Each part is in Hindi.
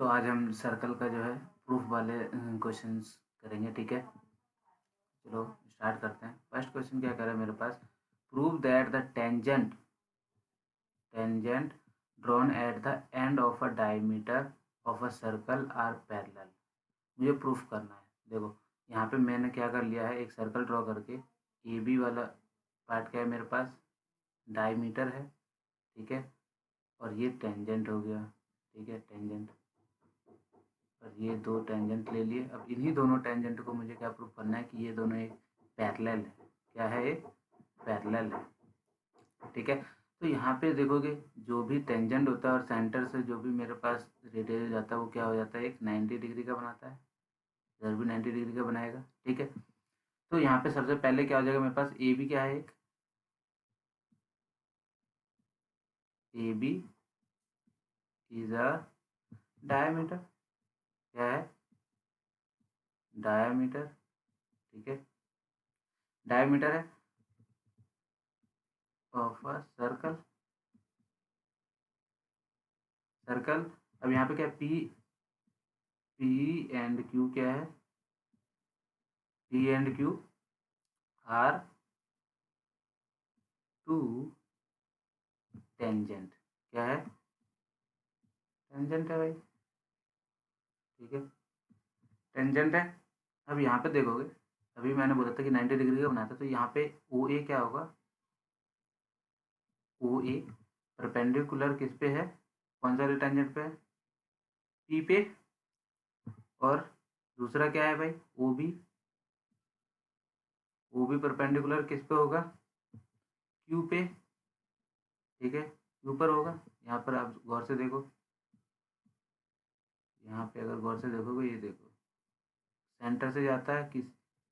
तो आज हम सर्कल का जो है प्रूफ वाले क्वेश्चंस करेंगे, ठीक है। चलो स्टार्ट करते हैं। फर्स्ट क्वेश्चन क्या कह रहा है मेरे पास, prove that the tangent drawn at the end of a diameter of a circle are parallel. मुझे प्रूफ करना है। देखो यहाँ पे मैंने क्या कर लिया है, एक सर्कल ड्रॉ करके ए बी वाला पार्ट क्या है मेरे पास, डायमीटर है, ठीक है। और ये टेंजेंट हो गया, ठीक है, टेंजेंट। और ये दो टेंजेंट ले लिए। अब इन्हीं दोनों टेंजेंट को मुझे क्या प्रूफ करना है कि ये दोनों एक पैरेलल है। क्या है, एक पैरेलल है, ठीक है। तो यहाँ पे देखोगे जो भी टेंजेंट होता है और सेंटर से जो भी मेरे पास रेडियस जाता है वो क्या हो जाता है, एक 90 डिग्री का बनाता है। इधर भी 90 डिग्री का बनाएगा, ठीक है। तो यहाँ पे सबसे पहले क्या हो जाएगा मेरे पास, ए बी क्या है, एक A B is a diameter. क्या है, डायमीटर, ठीक है, डायमीटर है ऑफ अ सर्कल। सर्कल। अब यहाँ पे क्या, पी एंड क्यू क्या है, P and Q are two tangent. क्या है, टेंजेंट है भाई, ठीक है, टेंजेंट है। अब यहाँ पे देखोगे, अभी मैंने बोला था कि 90 डिग्री का बनाता, तो यहाँ पे ओ ए क्या होगा, ओ ए परपेंडिकुलर किस पे है, कौन सा टेंजेंट पे है, पी पे। और दूसरा क्या है भाई, O B, O B perpendicular किस पे होगा, क्यू पे, ठीक है, क्यू पर होगा। यहाँ पर आप गौर से देखो, यहाँ पे अगर गौर से देखोगे, ये देखो सेंटर से जाता है किस,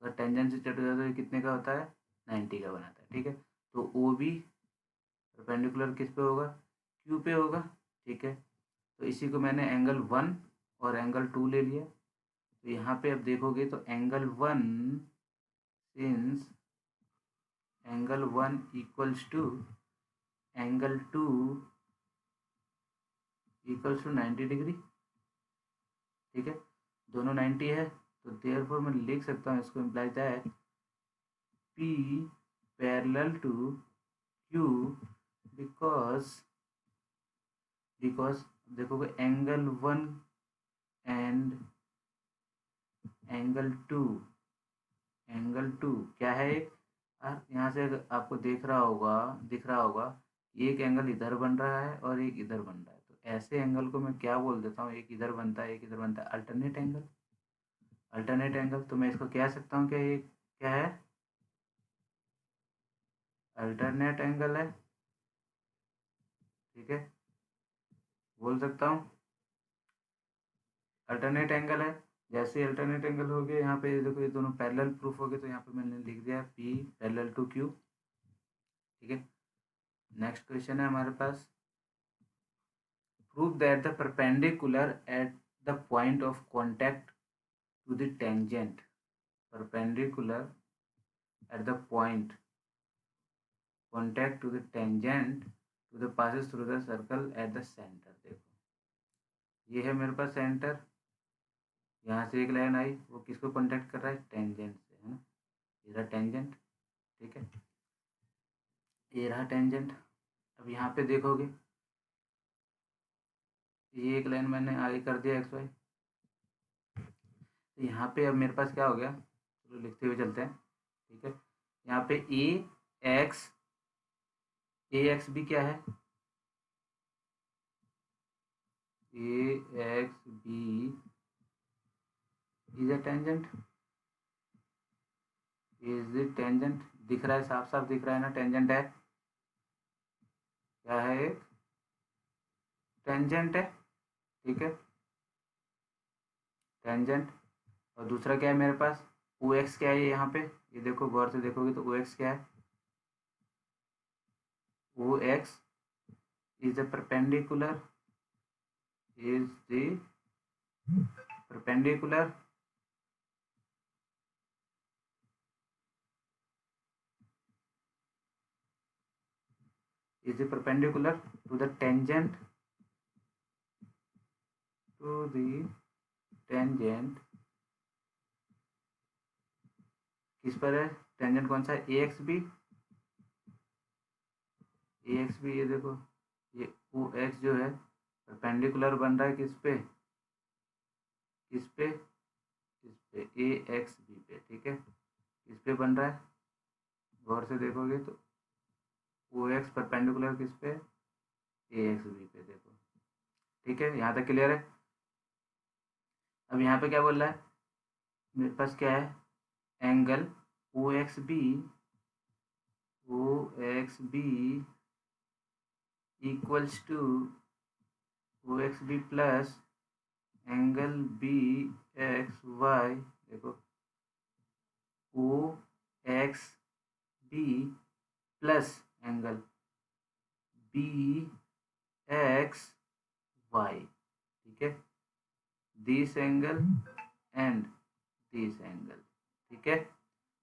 अगर टेंजेंट से चट जाता है तो ये कितने का होता है, 90 का बनाता है, ठीक है। तो ओ बी परपेंडिकुलर किस पे होगा, क्यू पे होगा, ठीक है। तो इसी को मैंने एंगल 1 और एंगल 2 ले लिया। तो यहाँ पे अब देखोगे तो angle 1, since angle 1 equals to angle 2 equals to 90 degree, ठीक है, दोनों 90 है। तो देयरफॉर मैं लिख सकता हूँ इसको, implies that P parallel to Q because देखोगे एंगल 1 एंड एंगल 2 क्या है, एक यहाँ से अगर आपको दिख रहा होगा, एक एंगल इधर बन रहा है और एक इधर बन रहा है। तो ऐसे एंगल को मैं क्या बोल देता हूँ, एक इधर बनता है एक इधर बनता है, अल्टरनेट एंगल। अल्टरनेट एंगल तो मैं इसको कह सकता हूँ कि ये क्या है, अल्टरनेट एंगल है, ठीक है, बोल सकता हूँ अल्टरनेट एंगल है। जैसे अल्टरनेट एंगल हो गया, यहाँ पे देखो ये दोनों पैरेलल प्रूफ हो गए, तो यहाँ पे मैंने लिख दिया P पैरेलल टू Q, ठीक है। नेक्स्ट क्वेश्चन है हमारे पास, prove that the perpendicular at the point of contact to the tangent, perpendicular at the point contact to the tangent to the passes through the circle at the center। देखो ये है मेरे पास सेंटर, यहाँ से एक लाइन आई, वो किसको कांटेक्ट कर रहा है, टेंजेंट से, है ना, ये रहा टेंजेंट, ठीक है, ये रहा टेंजेंट। अब यहाँ पे देखोगे ये एक लाइन मैंने आगे कर दिया एक्स वाई। तो यहाँ पे अब मेरे पास क्या हो गया, चलो लिखते हुए चलते हैं, ठीक है। यहाँ पे एक्स ए एक्स भी क्या है, A X B is a tangent, is the tangent. दिख रहा है, साफ साफ दिख रहा है ना, टेंजेंट है, क्या है, एक टेंजेंट है, ठीक है, टेंजेंट। और दूसरा क्या है मेरे पास, ओ एक्स क्या है यहाँ पे, ये देखो गौर से देखोगे तो ओ एक्स क्या है, O X is the perpendicular, is the perpendicular is the perpendicular to the tangent to the tangent किस पर है, टेंजेंट कौन सा है, A X B, A X B, ये देखो ये ओ एक्स जो है परपेंडिकुलर बन रहा है किस पे, किस पे, किस पे, ए एक्स बी पे, ठीक है, किस पे बन रहा है, गौर से देखोगे तो ओ एक्स परपेंडिकुलर किस पे, ए एक्स बी पे, देखो ठीक है, यहाँ तक क्लियर है। अब यहाँ पे क्या बोल रहा है, मेरे पास क्या है, angle O X B, O X B equals to O X B plus angle B X Y, देखो O X B plus angle B X Y, ठीक है, this angle and this angle, ठीक है,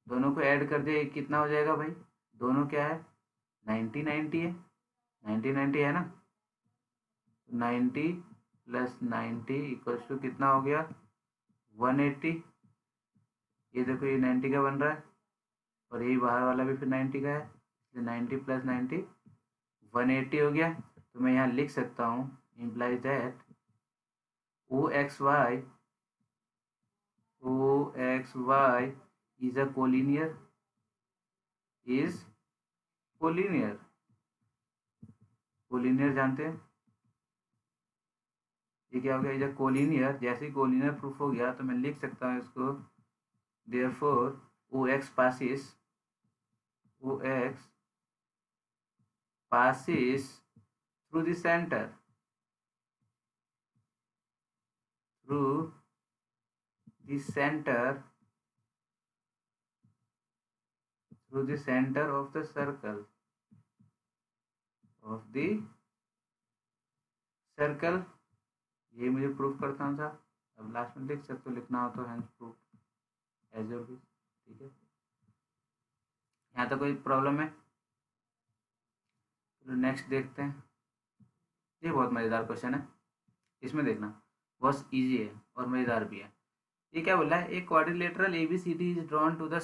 दोनों को ऐड कर दिया, कितना हो जाएगा भाई, दोनों क्या है, 90 90 है, 90 90 है ना, 90 प्लस 90 इक्वल्स टू कितना हो गया, 180, ये देखो ये 90 का बन रहा है और यही बाहर वाला भी फिर 90 का है, तो 90 प्लस 90 180 हो गया, तो मैं यहाँ लिख सकता हूँ implies that O X Y is a collinear, is collinear, collinear जानते हैं, ये क्या हो गया, इज कोलिनियर, जैसे ही कोलिनियर प्रूफ हो गया तो मैं लिख सकता हूँ इसको, therefore O X passes, O X passes through the center, through the center, through the center of the circle, of the circle, ये मुझे प्रूफ करता हूँ सर, अब लास्ट में लिख सकते हो, लिखना हो तो हैंस प्रूफ एज योर, ठीक है, यहाँ तक कोई प्रॉब्लम है, चलो नेक्स्ट देखते हैं, ये बहुत मज़ेदार क्वेश्चन है, इसमें देखना बहुत इजी है और मज़ेदार भी है। ये क्या बोला है, a quadrilateral A B C D is drawn to the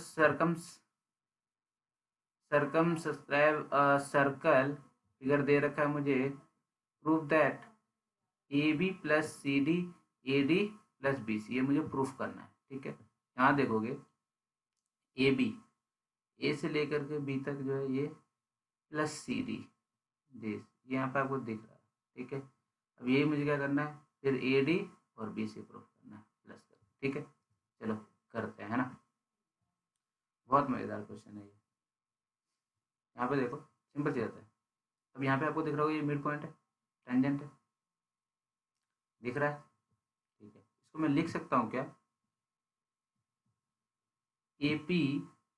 circumscribe circle, figure दे रखा है मुझे, proof that A B plus C D A D plus B C, ये मुझे प्रूफ करना है, ठीक है, यहाँ देखोगे ए बी, ए से लेकर के बी तक जो है ये प्लस सी डी, ये यहाँ पे आपको दिख रहा है, ठीक है, अब ये मुझे क्या करना है, फिर ए डी और बी सी प्रूफ करना है प्लस कर, ठीक है, चलो करते हैं, है ना, बहुत मज़ेदार क्वेश्चन है ये, यहाँ पे देखो सिंपल सी जाता है, अब यहाँ पे आपको दिख रहा होगा ये मिड पॉइंट है, टेंजेंट है, दिख रहा है, ठीक है, इसको मैं लिख सकता हूँ क्या, A P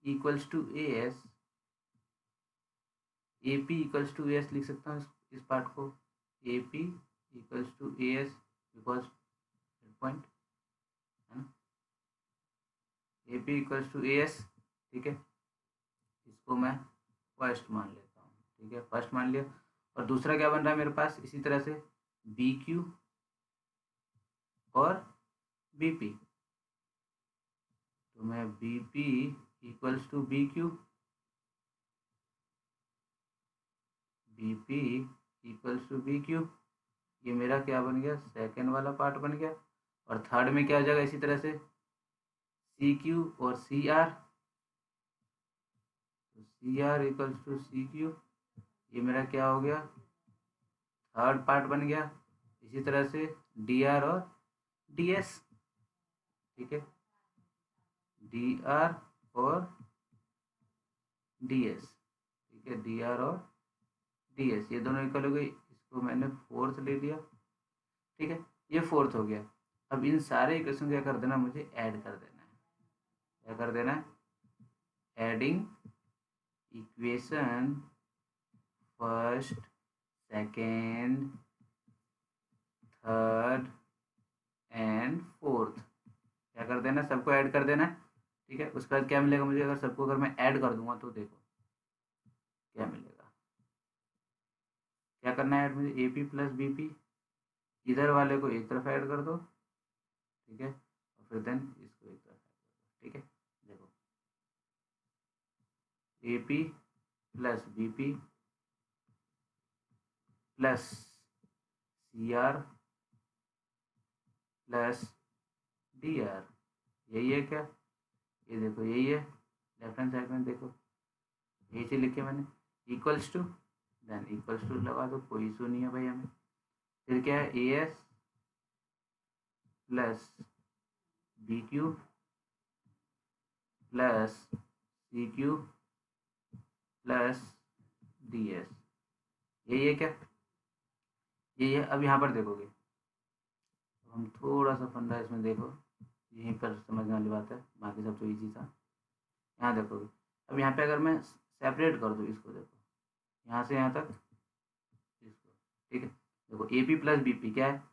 equals to A S, A P equals to A S लिख सकता हूँ इस पार्ट को, A P equals to A S because mid point है ना, A P equals to A S, ठीक है, इसको मैं फर्स्ट मान लेता हूँ, ठीक है, फर्स्ट मान लिया, और दूसरा क्या बन रहा है मेरे पास इसी तरह से, बी क्यू और बी पी, तो मैं B P equals to B Q, B P equals to B Q, ये मेरा क्या बन गया, सेकेंड वाला पार्ट बन गया, और थर्ड में क्या हो जाएगा इसी तरह से, सी क्यू और सी आर, तो C R equals to C Q, ये मेरा क्या हो गया, थर्ड पार्ट बन गया, इसी तरह से डी आर और डी एस, ठीक है, डी आर और डी एस, ठीक है, डी आर और डी एस, ये दोनों इक्वल हो गई, इसको मैंने फोर्थ ले लिया, ठीक है, ये फोर्थ हो गया, अब इन सारे इक्वेशन क्या कर देना, मुझे ऐड कर देना है, क्या कर देना है, adding equation first second third and fourth, क्या कर देना, सबको ऐड कर देना है, ठीक है, उसके बाद क्या मिलेगा मुझे, अगर सबको अगर मैं ऐड कर दूंगा तो देखो क्या मिलेगा, क्या करना है ऐड मुझे, A P plus B P इधर वाले को एक तरफ ऐड कर दो, ठीक है, और फिर देन इसको एक तरफ ऐड कर दो, ठीक है। देखो A P plus B P plus C R plus D R, यही है क्या? ये देखो यही है, लेफ्ट हैंड साइड में देखो यही चीज लिखे मैंने, equals to, then equals to लगा दो, कोई इशू नहीं है भाई हमें। फिर क्या है, A S plus B Q plus C Q plus D S, यही है क्या? यही है। अब यहाँ पर देखोगे, हम थोड़ा सा फंडा इसमें देखो, यहीं पर समझने वाली बात है, बाकी सब तो ईजी था। यहाँ देखोगे, अब यहाँ पे अगर मैं सेपरेट कर दूँ इसको, देखो यहाँ से यहाँ तक इसको, ठीक है। देखो A P plus B P क्या है,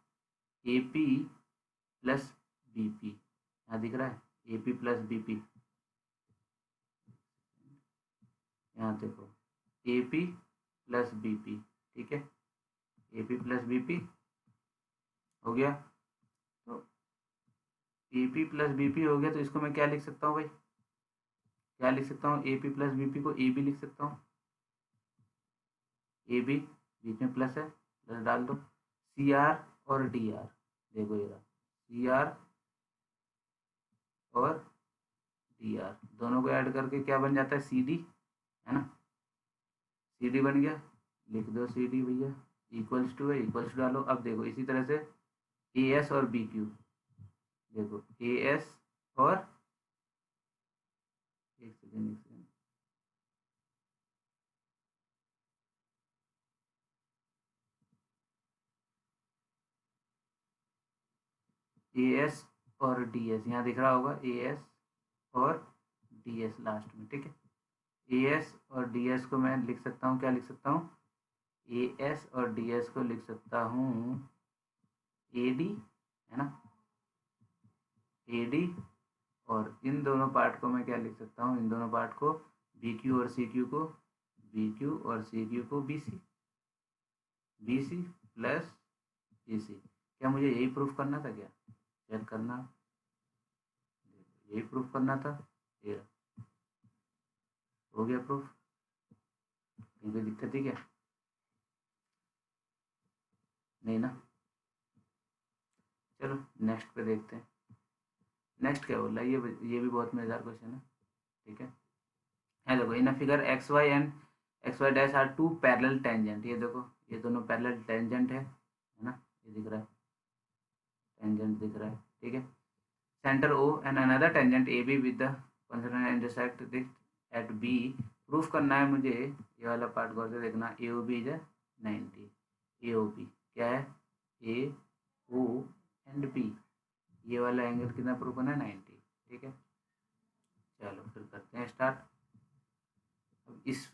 A P plus B P, यहाँ दिख रहा है A P plus B P, यहाँ देखो A P plus B P, ठीक है, A P plus B P हो गया। तो A P plus B P हो गया, तो इसको मैं क्या लिख सकता हूँ भाई, क्या लिख सकता हूँ, A P plus B P को ए बी लिख सकता हूँ, ए बी, बीच में प्लस है, प्लस डाल दो, सी आर और डी आर, देखो ये रहा सी आर और डी आर, दोनों को ऐड करके क्या बन जाता है, सी डी, है ना, सी डी बन गया, लिख दो सी डी भैया, इक्वल्स टू है, इक्वल्स टू डालो। अब देखो इसी तरह से ए एस और बी क्यू, देखो ए एस और, एक सेकेंड एक सेकेंड, ए एस और डी एस, यहाँ दिख रहा होगा ए एस और डी एस लास्ट में, ठीक है। ए एस और डी एस को मैं लिख सकता हूँ, क्या लिख सकता हूँ, ए एस और डी एस को लिख सकता हूँ ए डी, है ना, ए डी, और इन दोनों पार्ट को मैं क्या लिख सकता हूँ, इन दोनों पार्ट को बी क्यू और सी क्यू को, बी क्यू और सी क्यू को B C, B C plus A C. क्या मुझे यही प्रूफ करना था क्या, चेक करना, यही प्रूफ करना था, ये हो गया प्रूफ, कहीं कोई दिक्कत है क्या, नहीं ना। चलो नेक्स्ट पे देखते हैं, नेक्स्ट क्या बोल रहा है, ये भी बहुत मजेदार क्वेश्चन है, ठीक है। देखो इन figure X Y and X Y dash are two parallel tangent, ये देखो ये दोनों पैरेलल टेंजेंट है ना, ये दिख रहा है, टेंजेंट दिख रहा है, ठीक है। Centre O and another tangent A B with the concern intersect this at B, proof करना है मुझे, ये वाला पार्ट गौर से देखना, A O B is 90, A O B क्या है, ए ओ एंड बी, ये वाला एंगल कितना प्रूफ करना है, 90, ठीक है। चलो फिर करते हैं स्टार्ट। अब इस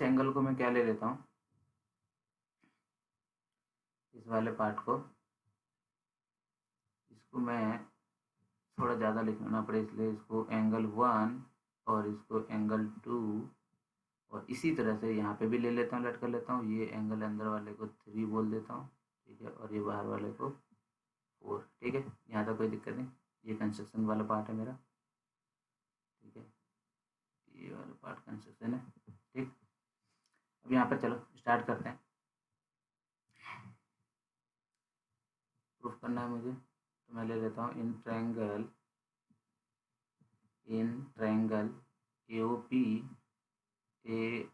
एंगल को मैं क्या ले लेता हूँ, इस वाले पार्ट को, इसको मैं थोड़ा ज़्यादा लिखना पड़े, इसलिए इसको एंगल 1 और इसको एंगल 2, और इसी तरह से यहाँ पे भी ले लेता हूँ, लेट कर लेता हूँ, ये एंगल अंदर वाले को 3 बोल देता हूँ, ठीक है, और ये बाहर वाले को 4, ठीक है। यहाँ तक कोई दिक्कत नहीं, ये कंस्ट्रक्शन वाला पार्ट है मेरा, ठीक है, ये वाला पार्ट कंस्ट्रक्शन है, ठीक। अब यहाँ पर चलो स्टार्ट करते हैं, प्रूफ करना है मुझे, तो मैं ले लेता हूँ in triangle A O P and A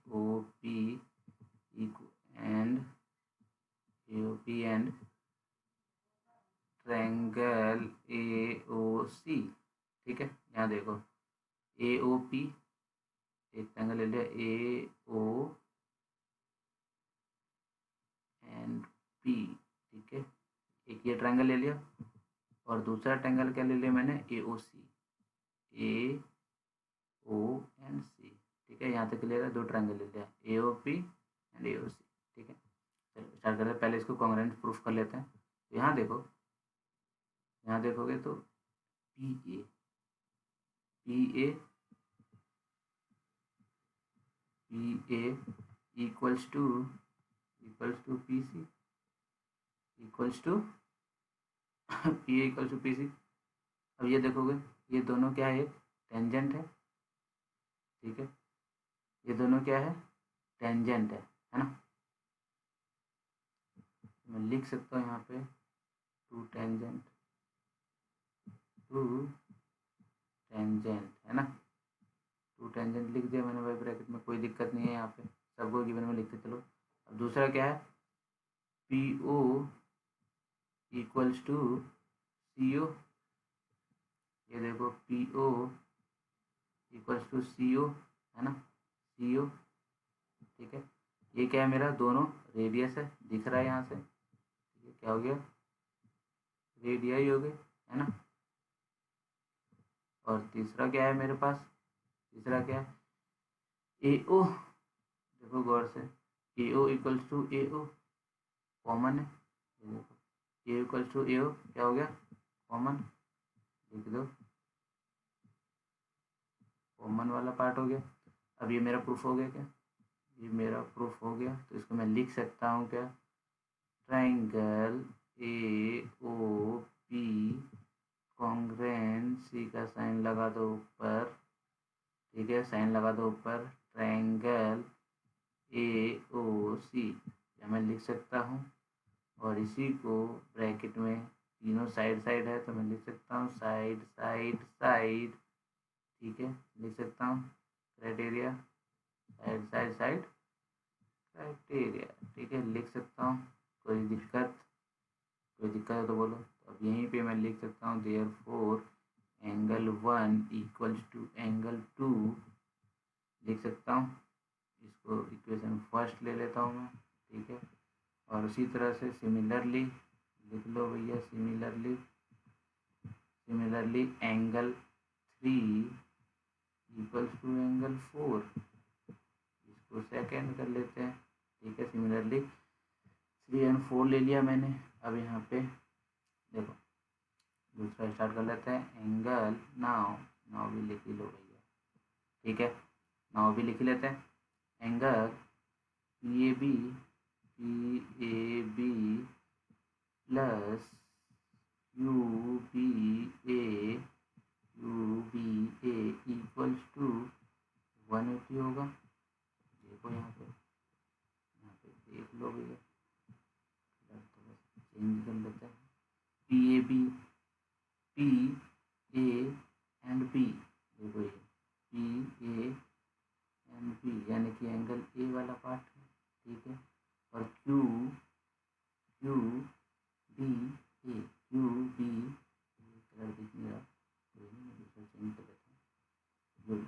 O P and triangle A O C, ठीक है। यहाँ देखो ए ओ पी, एक ट्रायंगल ले लिया ए ओ एंड पी, ठीक है, एक ये ट्रायंगल ले लिया, और दूसरा ट्रायंगल क्या ले लिया मैंने, ए O C, A O and सी, ठीक है, यहाँ तक क्लियर है, 2 ट्रायंगल ले लिया, ए O P and A O C, ठीक है। चलो स्टार्ट करते हैं, पहले इसको कॉन्ग्रुएंट प्रूफ कर लेते हैं। तो यहाँ देखो, यहाँ देखोगे तो P A P A P A equals to P C, equals to P A equals to P C. अब ये देखोगे ये दोनों क्या है, एक टेंजेंट है, ठीक है, ये दोनों क्या है, टेंजेंट है ना। मैं लिख सकता हूँ यहाँ पे टू टेंजेंट है ना, टू टेंजेंट लिख दिया मैंने भाई ब्रैकेट में, कोई दिक्कत नहीं है यहाँ पे, सबको गिवन में लिखते चलो। अब दूसरा क्या है, पी ओ इक्वल्स टू सी ओ, ये देखो पी ओ इक्वल्स टू सी ओ है ना, सी ओ, ठीक है। ये क्या है, मेरा दोनों रेडियस है, दिख रहा है यहाँ से, ठीक है, क्या हो गया, रेडियाई हो गए, है ना। और तीसरा क्या है मेरे पास, तीसरा क्या है, ए ओ, देखो गौर से, A O equals to A O, common है, ये देखो ए इक्वल्स टू ए ओ क्या हो गया, कॉमन, लिख दो, कॉमन वाला पार्ट हो गया। अब ये मेरा प्रूफ हो गया क्या, ये मेरा प्रूफ हो गया, तो इसको मैं लिख सकता हूँ क्या, triangle A O P congruent, C का साइन लगा दो ऊपर, ठीक है, साइन लगा दो ऊपर, ट्राइंगल ए ओ सी, या मैं लिख सकता हूँ। और इसी को ब्रैकेट में तीनों साइड साइड है तो मैं लिख सकता हूँ साइड साइड साइड, ठीक है, लिख सकता हूँ criteria, side side side criteria, ठीक है, लिख सकता हूँ। कोई दिक्कत, कोई दिक्कत है तो बोलो। तो अब यहीं पे मैं लिख सकता हूँ therefore angle 1 equals to angle 2, लिख सकता हूँ। इसको इक्वेशन फर्स्ट ले लेता हूँ मैं, ठीक है। और उसी तरह से सिमिलरली लिख लो भैया, similarly angle 3 equals to angle 4, इसको सेकेंड कर लेते हैं, ठीक है। सिमिलरली 3 एंड 4 ले लिया मैंने। अब यहाँ पे देखो दूसरा स्टार्ट कर लेते हैं, एंगल नाउ भी लिख ही लो भैया, ठीक है, नाउ भी लिख लेते हैं। Angle P A B plus U B A equals to 180 होगा। देखो यहाँ पे देख लो भैया, चेंज कर लेते हैं, पी ए एंड बी, देखो ये पी ए एंड बी यानी कि एंगल ए वाला पार्ट है, ठीक है। और क्यू बी ए, कलर दिख नहीं रहा, दूसरा चेंज कर लेता हूँ,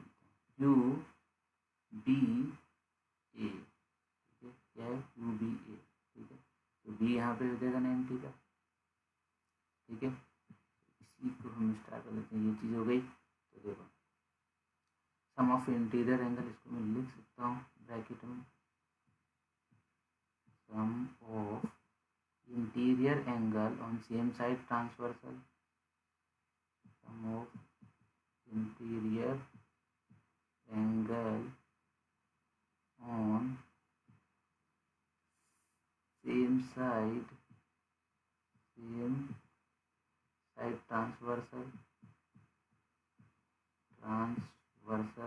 क्यू बी ए, ठीक है, क्या है क्यू बी ए, ठीक है। तो बी यहाँ पे हो जाएगा 90 का, ठीक है। इसी को हम स्टार्ट कर लेते हैं, ये चीज़ हो गई। तो देखो सम ऑफ इंटीरियर एंगल, इसको मैं लिख सकता हूँ ब्रैकेट में, sum of interior angle on same side transversal, sum of interior angle on same side transversal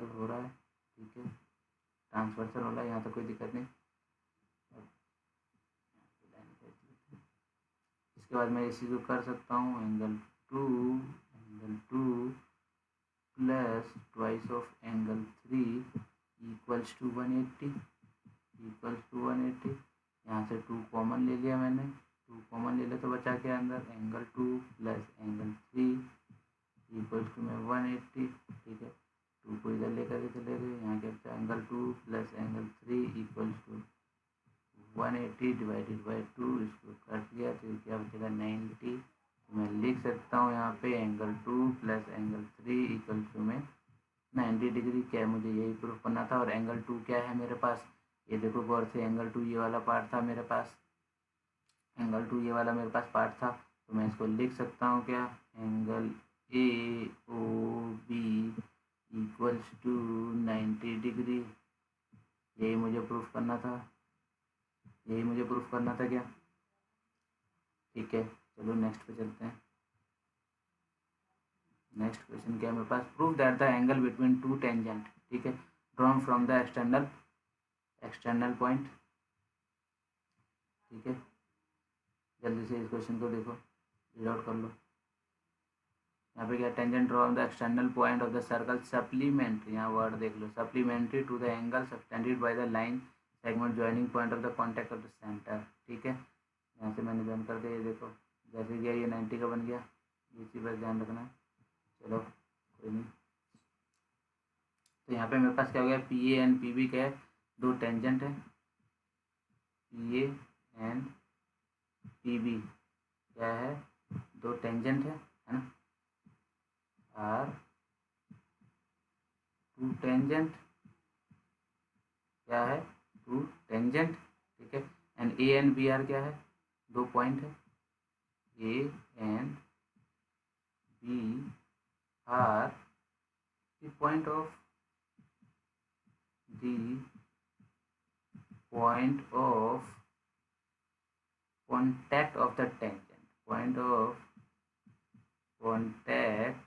हो रहा है, ठीक है, ट्रांसवर्सल हो रहा है, यहाँ तो कोई दिक्कत नहीं। इसके बाद मैं इसी को कर सकता हूँ, angle two plus twice of angle 3 equals to 180, यहाँ से 2 कॉमन ले लिया मैंने, 2 कॉमन ले लिया तो बचा के अंदर angle 2 plus angle 3 equals to में 180, ठीक है। 2 को इधर लेकर के चले गए, यहाँ क्या बचा angle 2 plus angle 3 equals to 180 divided by 2, इसको काट दिया तो क्या बचेगा 90। तो मैं लिख सकता हूँ यहाँ पे angle 2 plus angle 3 equal to में 90 डिग्री। क्या है, मुझे यही प्रूफ करना था। और एंगल 2 क्या है मेरे पास, ये देखो गौर से, एंगल 2 ये वाला पार्ट था मेरे पास, एंगल 2 ये वाला मेरे पास पार्ट था। तो मैं इसको लिख सकता हूँ क्या, angle A O B equals to 90 degree, यही मुझे प्रूफ करना था, क्या, ठीक है, चलो नेक्स्ट पे चलते हैं। नेक्स्ट क्वेश्चन क्या है मेरे पास, prove that the angle between two tangent, ठीक है, drawn from the external point. ठीक है, जल्दी से इस क्वेश्चन को देखो, रीड आउट कर लो। यहाँ पे क्या, tangent draw on the external point of the circle supplementary, यहाँ वर्ड देख लो, supplementary to the angle subtended by the line segment joining point of the contact of the centre. ठीक है, यहाँ से मैंने ज्वाइन कर दिया, ये देखो जैसे गया ये 90 का बन गया, ये चीज़ बस ध्यान रखना है। चलो कोई नहीं, तो यहाँ पे मेरे पास क्या हो गया, P A and P B क्या है, दो टेंजेंट है, P A and P B क्या है, दो टेंजेंट है ना, आर टू टेंजेंट क्या है, टू टेंजेंट। ठीक है, and A and B are क्या है, दो पॉइंट है, A and B are the point of contact of the tangent, point of contact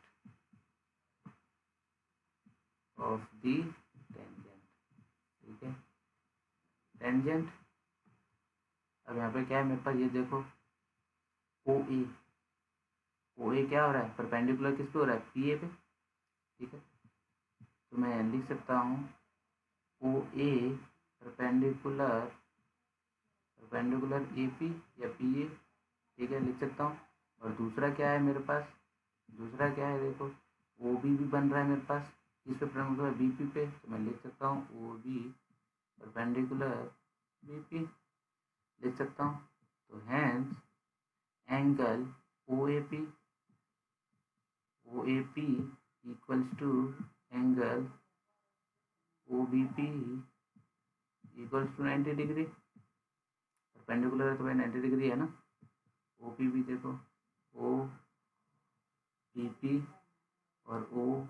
of the tangent। ठीक है, टेंजेंट, अब यहाँ पे क्या है मेरे पास, ये देखो ओ ए क्या हो रहा है, परपेंडिकुलर किस पे हो रहा है, पी ए पे। ठीक है, तो मैं लिख सकता हूँ ओ ए परपेंडिकुलर ए पी या पी ए। ठीक है, लिख सकता हूँ। और दूसरा क्या है मेरे पास, दूसरा क्या है देखो, ओ बी भी बन रहा है मेरे पास, किस पे परपेंडिकुलर, बी पी पे, तो मैं लिख सकता हूँ O B perpendicular B P, लिख सकता हूँ। तो hence angle O A P equals to angle O B P equals to 90 degree, perpendicular है तो भाई 90 डिग्री है ना। ओ पी भी देखो, ओ पी पी और ओ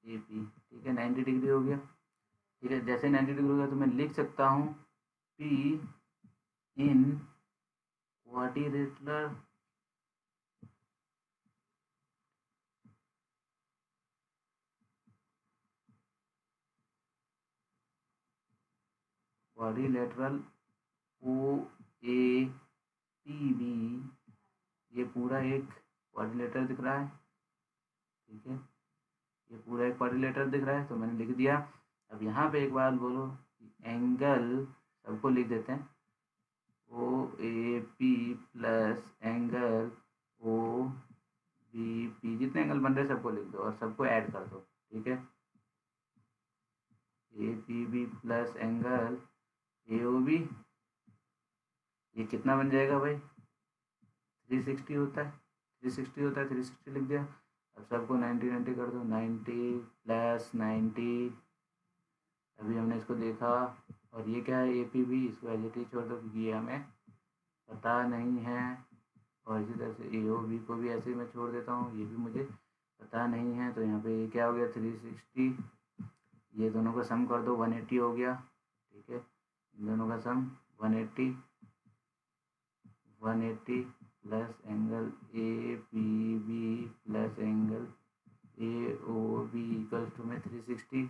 ए पी, ठीक है, 90 डिग्री हो गया। ठीक है, जैसे 90 डिग्री हो गया तो मैं लिख सकता हूँ P in quadrilateral O A P B, ये पूरा एक क्वाड्रिलेटरल दिख रहा है। ठीक है, ये पूरा एक क्वाड्रिलेटरल दिख रहा है, तो मैंने लिख दिया। अब यहाँ पे एक बात बोलो, एंगल सबको लिख देते हैं, O A P plus angle O B P, जितने एंगल बन रहे सबको लिख दो और सबको ऐड कर दो। ठीक है, A P B plus angle A O B, ये कितना बन जाएगा भाई, 360 होता है, 360 होता है, 360 लिख दिया। अब सबको 90 कर दो, 90 प्लस 90, अभी हमने इसको देखा। और ये क्या है, ए पी बी, इसको एज इट इज छोड़ दो क्योंकि ये हमें पता नहीं है। और इसी तरह से ए ओ बी को भी ऐसे ही मैं छोड़ देता हूँ, ये भी मुझे पता नहीं है। तो यहाँ पे ये क्या हो गया, 360, ये दोनों का सम कर दो, 180 हो गया। ठीक है, इन दोनों का sum 180 plus angle A P B plus angle A O B equals to में 360।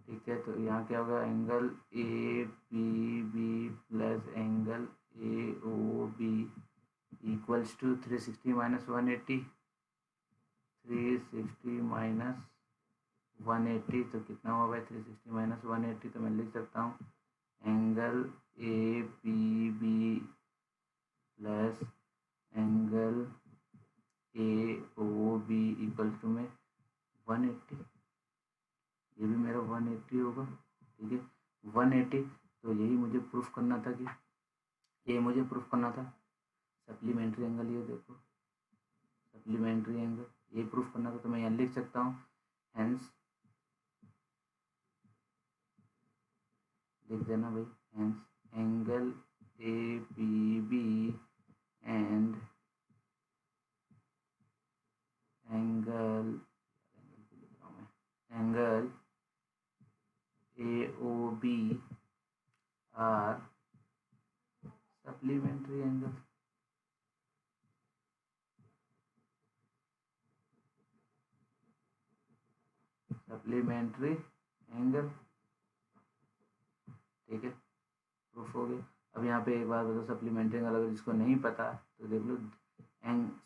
ठीक है, तो यहाँ क्या होगा, angle A P B plus angle A O B equals to 360 minus 180, 360 minus 180, तो कितना हुआ भाई, 360 माइनस 180, तो मैं लिख सकता हूँ angle A P B plus angle A O B equals to में 180, ये भी मेरा 180 होगा। ठीक है, 180, तो यही मुझे प्रूफ करना था, कि ये मुझे प्रूफ करना था सप्लीमेंट्री एंगल, ये देखो सप्लीमेंट्री एंगल, ये प्रूफ करना था। तो मैं यहाँ लिख सकता हूँ, हेंस लिख देना भाई, hence angle A P B and angle A O B are supplementary angle, supplementary angle, ठीक है, प्रूफ हो गया। अब यहाँ पे एक बात बताओ, सप्लीमेंट्री एंगल अगर जिसको नहीं पता तो देख लो,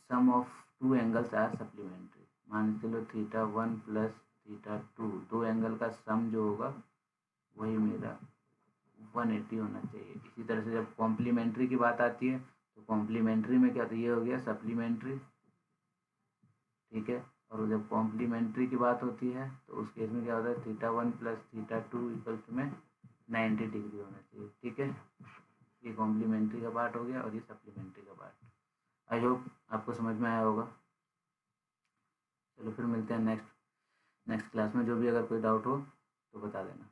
sum of two angles are supplementary, मान के चलो θ1 प्लस θ2, दो एंगल का सम जो होगा वही मेरा 180 होना चाहिए। इसी तरह से जब कॉम्प्लीमेंट्री की बात आती है तो कॉम्प्लीमेंट्री में क्या था, ये हो गया सप्लीमेंट्री, ठीक है। और जब कॉम्प्लीमेंट्री की बात होती है तो उस केस में क्या होता है, θ1 प्लस θ2 इक्वल्स में 90 डिग्री होना चाहिए, ठीक है। ये कॉम्प्लीमेंट्री का पार्ट हो गया और ये सप्लीमेंट्री का पार्ट। आई होप आपको समझ में आया होगा। चलो फिर मिलते हैं नेक्स्ट क्लास में। जो भी अगर कोई डाउट हो तो बता देना।